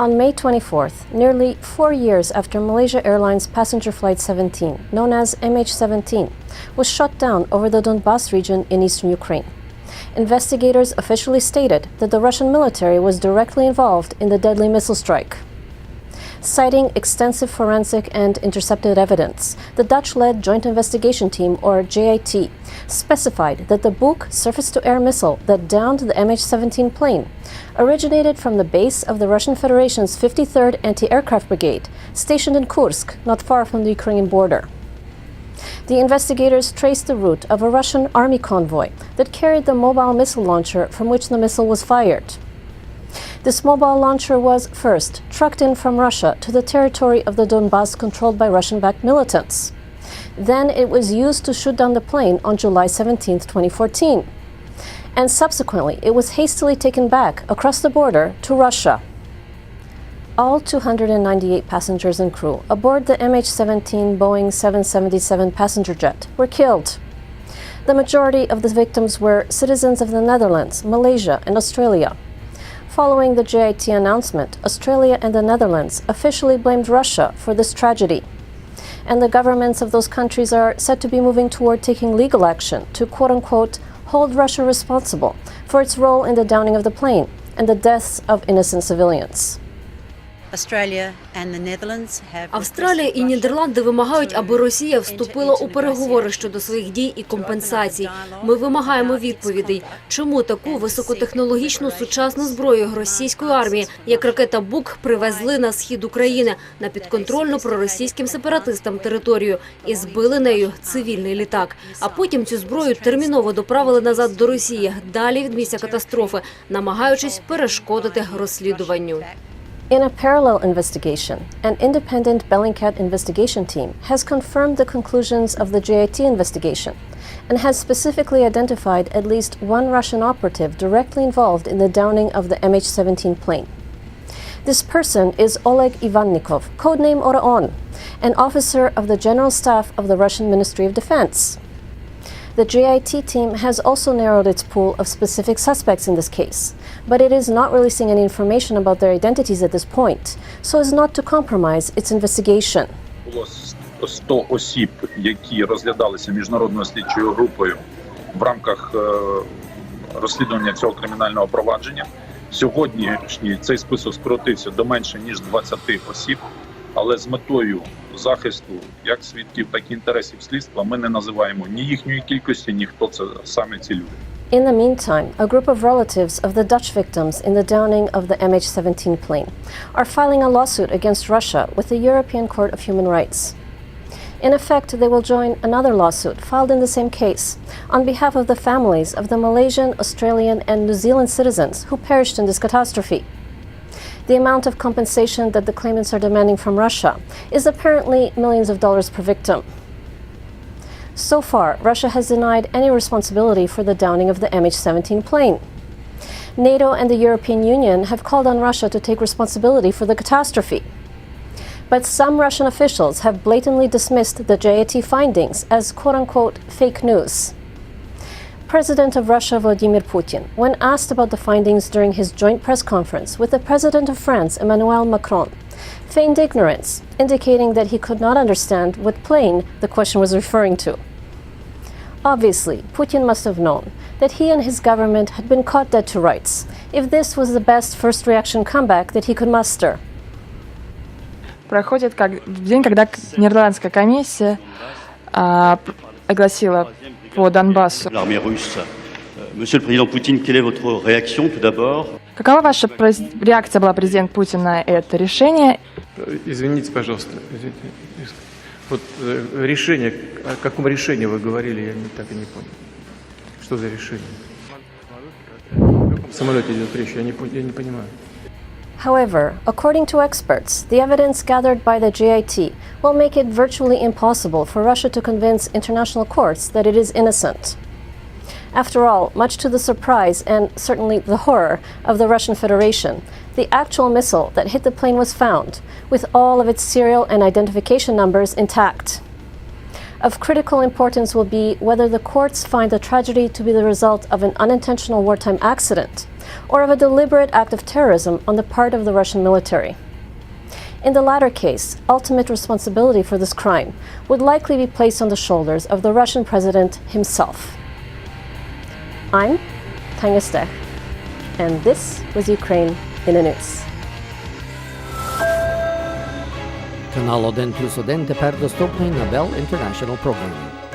On May 24th, nearly 4 years after Malaysia Airlines passenger flight 17, known as MH17, was shot down over the Donbas region in eastern Ukraine, investigators officially stated that the Russian military was directly involved in the deadly missile strike. Citing extensive forensic and intercepted evidence, the Dutch-led Joint Investigation Team, or JIT, specified that the Buk surface-to-air missile that downed the MH17 plane originated from the base of the Russian Federation's 53rd Anti-Aircraft Brigade, stationed in Kursk, not far from the Ukrainian border. The investigators traced the route of a Russian army convoy that carried the mobile missile launcher from which the missile was fired. This mobile launcher was first trucked in from Russia to the territory of the Donbas controlled by Russian-backed militants. Then it was used to shoot down the plane on July 17, 2014. And subsequently, it was hastily taken back across the border to Russia. All 298 passengers and crew aboard the MH17 Boeing 777 passenger jet were killed. The majority of the victims were citizens of the Netherlands, Malaysia, and Australia. Following the JIT announcement, Australia and the Netherlands officially blamed Russia for this tragedy. And the governments of those countries are said to be moving toward taking legal action to, quote-unquote, hold Russia responsible for its role in the downing of the plane and the deaths of innocent civilians. Австралія і Нідерланди вимагають, аби Росія вступила у переговори щодо своїх дій і компенсацій. Ми вимагаємо відповідей, чому таку високотехнологічну сучасну зброю російської армії, як ракета «Бук», привезли на схід України, на підконтрольну проросійським сепаратистам територію і збили нею цивільний літак. А потім цю зброю терміново доправили назад до Росії, далі від місця катастрофи, намагаючись перешкодити розслідуванню. In a parallel investigation, an independent Bellingcat investigation team has confirmed the conclusions of the JIT investigation and has specifically identified at least one Russian operative directly involved in the downing of the MH17 plane. This person is Oleg Ivannikov, codename Oraon, an officer of the General Staff of the Russian Ministry of Defense. The JIT team has also narrowed its pool of specific suspects in this case, but it is not releasing any information about their identities at this point, so as not to compromise its investigation. Було 100 осіб, які розглядалися міжнародною слідчою групою в рамках розслідування цього кримінального провадження. Сьогодні цей список скоротився до менше ніж 20 осіб, але з метою захисту як свідків, так і інтересів слідства ми не називаємо ні їхньої кількості, ні хто це саме ці люди. In the meantime, a group of relatives of the Dutch victims in the downing of the MH17 plane are filing a lawsuit against Russia with the European Court of Human Rights. In effect, they will join another lawsuit filed in the same case on behalf of the families of the Malaysian, Australian, and New Zealand citizens who perished in this catastrophe. The amount of compensation that the claimants are demanding from Russia is apparently millions of dollars per victim. So far, Russia has denied any responsibility for the downing of the MH17 plane. NATO and the European Union have called on Russia to take responsibility for the catastrophe. But some Russian officials have blatantly dismissed the JIT findings as quote-unquote fake news. President of Russia Vladimir Putin, when asked about the findings during his joint press conference with the President of France Emmanuel Macron, feigned ignorance, indicating that he could not understand what plane the question was referring to. Obviously, Putin must have known that he and his government had been caught dead to rights, if this was the best first reaction comeback that he could muster. Проходит как в день, когда нидерландская комиссия огласила по Донбассу. Monsieur le Président Poutine, quelle est votre réaction tout d'abord? Какова ваша реакция была, президент Путин, на это решение? Извините, пожалуйста. Вот решение, о каком решении вы говорили, я так и не понял. Что за решение? О каком самолете идет речь? Я не понимаю. However, according to experts, the evidence gathered by the JIT will make it virtually impossible for Russia to convince international courts that it is innocent. After all, much to the surprise and certainly the horror of the Russian Federation, the actual missile that hit the plane was found, with all of its serial and identification numbers intact. Of critical importance will be whether the courts find the tragedy to be the result of an unintentional wartime accident or of a deliberate act of terrorism on the part of the Russian military. In the latter case, ultimate responsibility for this crime would likely be placed on the shoulders of the Russian president himself. I'm Tania Stech, and this was Ukraine in a News. Канал 1+1 тепер доступний на Bell International Programming.